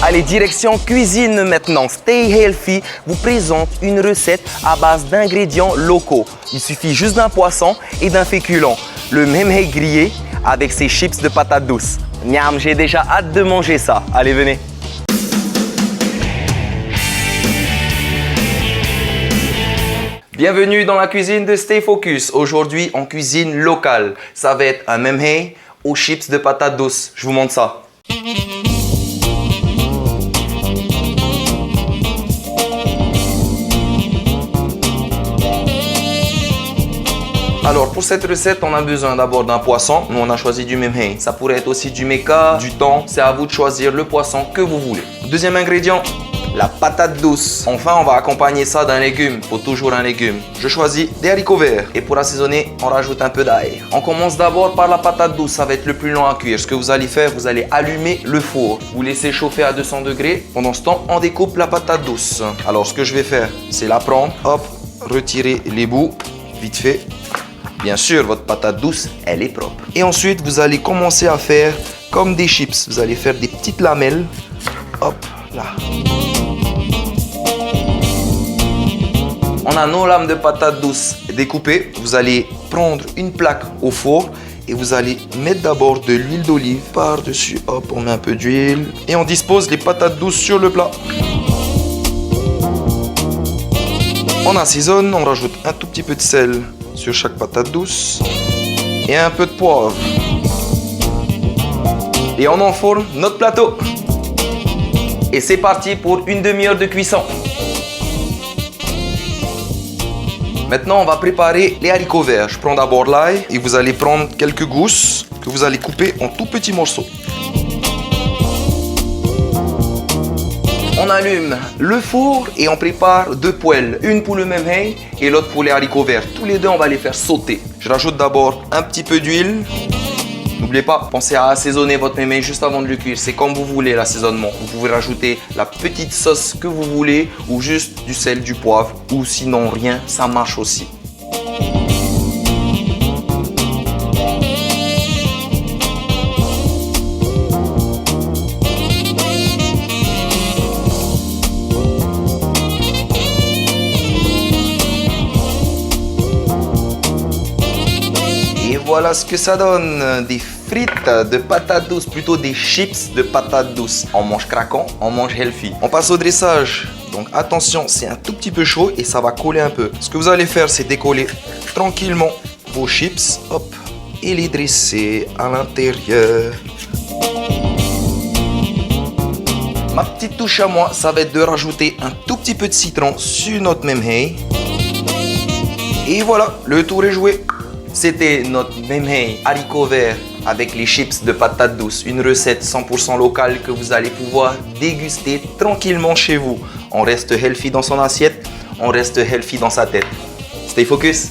Allez, direction cuisine maintenant. Stay Healthy vous présente une recette à base d'ingrédients locaux. Il suffit juste d'un poisson et d'un féculent. Le memhei grillé avec ses chips de patates douces. Miam, j'ai déjà hâte de manger ça. Allez, venez. Bienvenue dans la cuisine de Stay Focus. Aujourd'hui, en cuisine locale. Ça va être un memhei aux chips de patates douces. Je vous montre ça. Alors pour cette recette, on a besoin d'abord d'un poisson. Nous on a choisi du memhei. Ça pourrait être aussi du meka, du thon. C'est à vous de choisir le poisson que vous voulez. Deuxième ingrédient, la patate douce. Enfin, on va accompagner ça d'un légume. Faut toujours un légume. Je choisis des haricots verts. Et pour assaisonner, on rajoute un peu d'ail. On commence d'abord par la patate douce. Ça va être le plus long à cuire. Ce que vous allez faire, vous allez allumer le four. Vous laissez chauffer à 200 degrés. Pendant ce temps, on découpe la patate douce. Alors ce que je vais faire, c'est la prendre. Hop, retirer les bouts. Vite fait. Bien sûr, votre patate douce, elle est propre. Et ensuite, vous allez commencer à faire comme des chips. Vous allez faire des petites lamelles. Hop, là. On a nos lames de patates douces découpées. Vous allez prendre une plaque au four et vous allez mettre d'abord de l'huile d'olive par-dessus. Hop, on met un peu d'huile et on dispose les patates douces sur le plat. On assaisonne, on rajoute un tout petit peu de sel sur chaque patate douce et un peu de poivre. Et on enfourne notre plateau. Et c'est parti pour une demi-heure de cuisson. Maintenant, on va préparer les haricots verts. Je prends d'abord l'ail et vous allez prendre quelques gousses que vous allez couper en tout petits morceaux. On allume le four et on prépare deux poêles. Une pour le memhei et l'autre pour les haricots verts. Tous les deux, on va les faire sauter. Je rajoute d'abord un petit peu d'huile. N'oubliez pas, pensez à assaisonner votre memhei juste avant de le cuire. C'est comme vous voulez l'assaisonnement. Vous pouvez rajouter la petite sauce que vous voulez ou juste du sel, du poivre ou sinon rien, ça marche aussi. Et voilà ce que ça donne, des frites de patates douces, plutôt des chips de patates douces. On mange craquant, on mange healthy. On passe au dressage. Donc attention, c'est un tout petit peu chaud et ça va coller un peu. Ce que vous allez faire, c'est décoller tranquillement vos chips, hop, et les dresser à l'intérieur. Ma petite touche à moi, ça va être de rajouter un tout petit peu de citron sur notre memhei. Et voilà, le tour est joué. C'était notre memhei haricots verts avec les chips de patates douces. Une recette 100% locale que vous allez pouvoir déguster tranquillement chez vous. On reste healthy dans son assiette, on reste healthy dans sa tête. Stay focus!